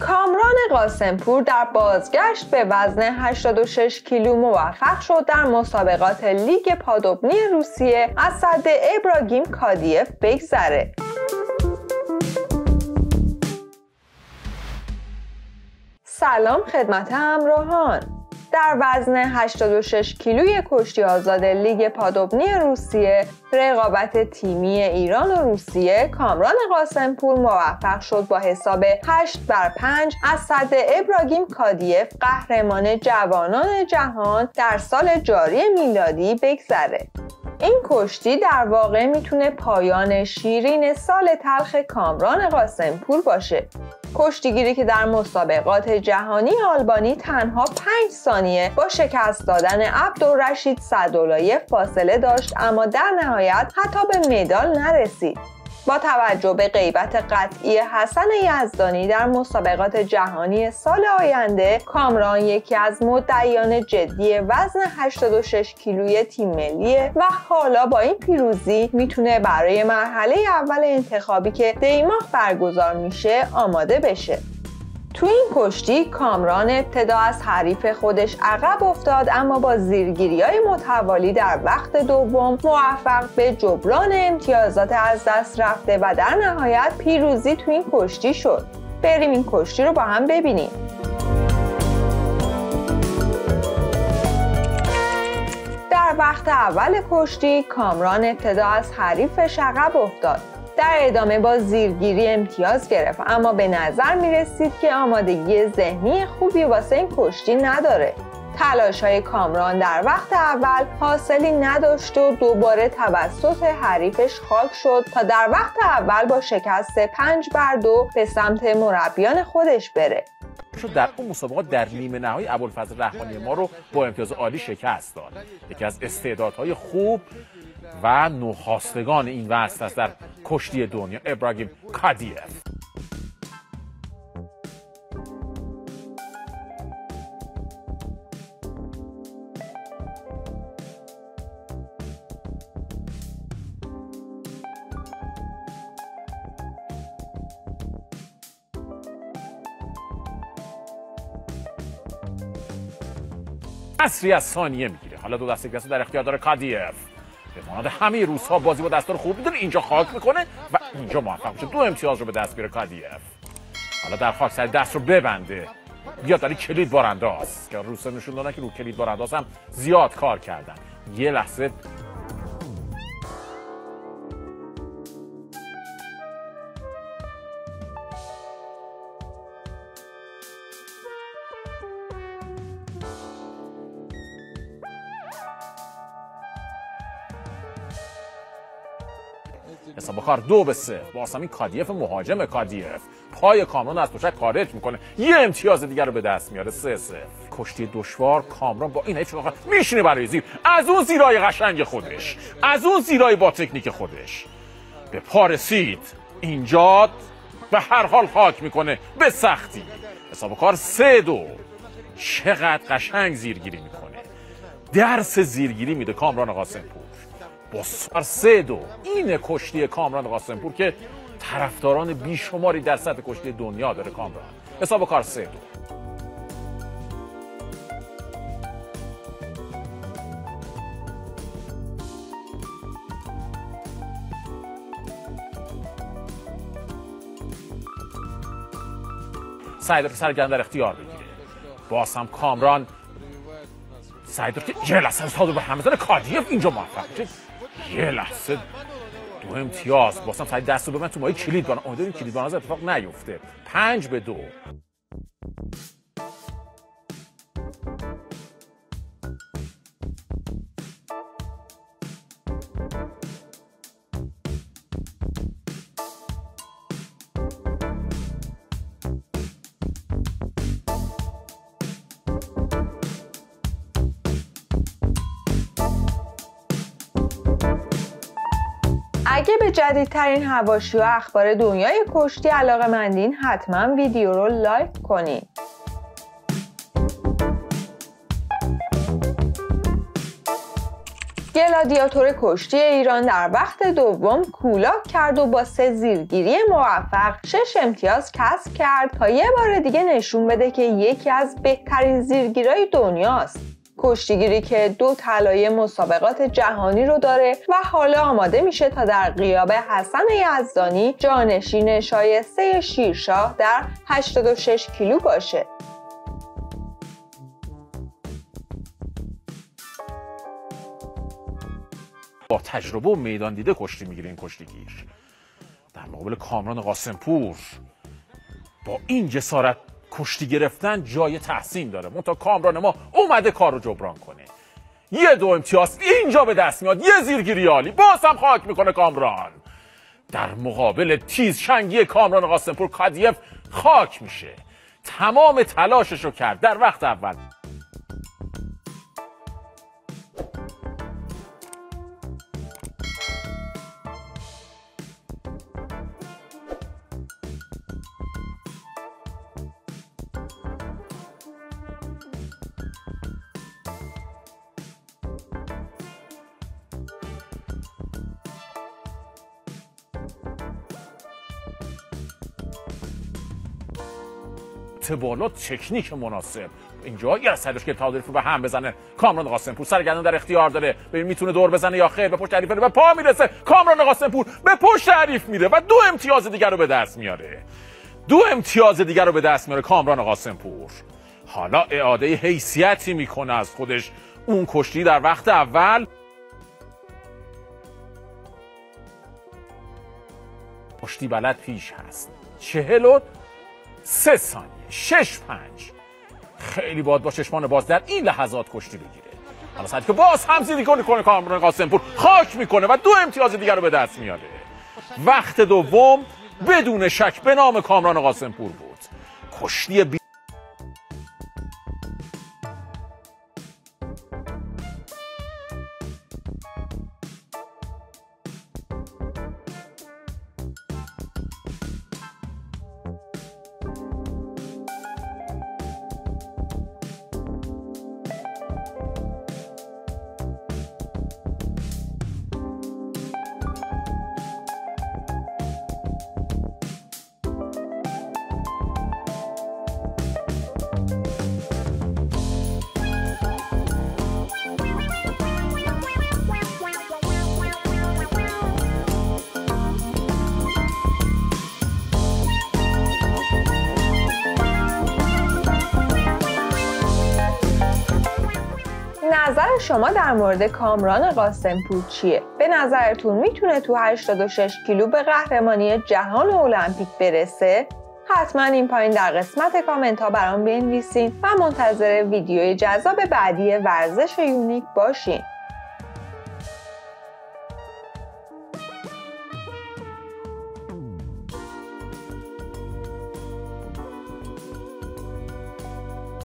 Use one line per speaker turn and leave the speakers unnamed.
کامران قاسمپور در بازگشت به وزن 86 کیلو موفق شد در مسابقات لیگ پادوبنی روسیه از سد ابراگیم کادیف بگذره. سلام خدمت همراهان. در وزن 86 کیلوی کشتی آزاد لیگ پادوبنی روسیه رقابت تیمی ایران و روسیه، کامران قاسمپور موفق شد با حساب 8-5 از سد ابراگیم کادیف قهرمان جوانان جهان در سال جاری میلادی بگذره. این کشتی در واقع میتونه پایان شیرین سال تلخ کامران قاسمپور باشه. کشتیگیری که در مسابقات جهانی آلبانی تنها 5 ثانیه با شکست دادن عبدالرشید سدولایف فاصله داشت، اما در نهایت حتی به مدال نرسید. با توجه به غیبت قطعی حسن یزدانی در مسابقات جهانی سال آینده، کامران یکی از مدعیان جدی وزن 86 کیلوی تیم ملیه و حالا با این پیروزی میتونه برای مرحله اول انتخابی که دیماه برگزار میشه آماده بشه. تو این کشتی کامران ابتدا از حریف خودش عقب افتاد، اما با زیرگیری‌های متوالی در وقت دوم موفق به جبران امتیازات از دست رفته و در نهایت پیروزی تو این کشتی شد. بریم این کشتی رو با هم ببینیم. در وقت اول کشتی کامران ابتدا از حریفش عقب افتاد. در ادامه با زیرگیری امتیاز گرفت، اما به نظر می رسید که آمادگی ذهنی خوبی واسه این کشتی نداره. تلاش‌های کامران در وقت اول حاصلی نداشت و دوباره توسط حریفش خاک شد تا در وقت اول با شکست 5-2 به سمت مربیان خودش بره.
در اون مسابقات در نیمه نهایی ابوالفضل رحمانی ما رو با امتیاز عالی شکست داد. یکی از استعدادهای خوب و نوخاستگان این وزن است در کشتی دنیا، ابراگیم کادیف. اصری از ثانیه میگیره. حالا دو دسته کسی در اختیار داره کادیف. به مانند همه روزها بازی با دستار خوب میدونه، اینجا خاک میکنه و اینجا موفق میشه 2 امتیاز رو به دست بیاره کادیف. حالا در خاک سر دست رو ببنده، بیاد داری کلید بارانداز که روسا نشون دادن که رو کلید بارانداز هم زیاد کار کردن. یه لحظه حساب کار 2-0. باز همین کادیف مهاجم کادیف پای کامران از تشک خارج میکنه، یه امتیاز دیگر رو به دست میاره. 3-0. کشتی دشوار. کامران با این حیف میشینه برای زیر، از اون زیرای قشنگ خودش، از اون زیرای با تکنیک خودش به پا رسید. اینجا به هر حال خاک میکنه به سختی. حساب کار 3-2. چقدر قشنگ زیرگیری میکنه، درس زیرگیری میده کامران قاسمپور. با 3-2 این کشتی کامران قاسمپور که طرفداران بیشماری در سطح کشتی دنیا داره. کامران حساب کار 3-2. سعی داره سرگرم در اختیار بگیره. باز هم کامران سعی داره که یه لحظه سادو به هم بزنه. کادیف اینجا موفق میشه. یه لحظه 2 امتیاز. بازم سعی دست رو به من تو مایه کلید بانه. امیدواریم کلید بانه اتفاق نیفته. 5-2.
اگه به جدیدترین حواشی و اخبار دنیای کشتی علاقه‌مندین، حتما ویدیو رو لایک کنین. گلادیاتور کشتی ایران در وقت دوم کولاک کرد و با 3 زیرگیری موفق 6 امتیاز کسب کرد تا یه بار دیگه نشون بده که یکی از بهترین زیرگیرای دنیاست. کشتیگیری که 2 طلای مسابقات جهانی رو داره و حالا آماده میشه تا در غیاب حسن یزدانی جانشین شایسته شیرشاه در 86 کیلو باشه.
با تجربه و میدان دیده کشتی میگیره این کشتیگیر. در مقابل کامران قاسمپور با این جسارت کشتی گرفتن جای تحسین داره. منتها کامران ما اومده کار رو جبران کنه. 2 امتیاز اینجا به دست میاد، یه زیرگیری عالی، باز هم خاک میکنه کامران. در مقابل تیز شنگی کامران قاسمپور کادیف خاک میشه. تمام تلاشش رو کرد در وقت اول. بالا تکنیک مناسب اینجا یه سرش که تعادل رو به هم بزنه. کامران قاسمپور سرگردان در اختیار داره، ببین میتونه دور بزنه یا خیر. به پشت حریف به پا میرسه. کامران قاسمپور به پشت حریف میره و 2 امتیاز دیگر رو به دست میاره. 2 امتیاز دیگر رو به دست میاره کامران قاسمپور. حالا اعاده حیثیتی میکنه از خودش. اون کشتی در وقت اول کشتی بلد پیش هست. 43 ثانیه 6-5 خیلی باید با چشمان باز در این لحظات کشتی بگیره. حالا ساعتی که باز هم زیدی کنه کامران قاسمپور خاک میکنه و 2 امتیاز دیگر رو به دست میاره. وقت دوم بدون شک به نام کامران قاسمپور بود. کشتی
نظر شما در مورد کامران قاسمپور چیه؟ به نظرتون میتونه تو 86 کیلو به قهرمانی جهان و المپیک برسه؟ حتما این پایین در قسمت کامنت ها برام بنویسین و منتظر ویدیوی جذاب بعدی ورزش یونیک باشین.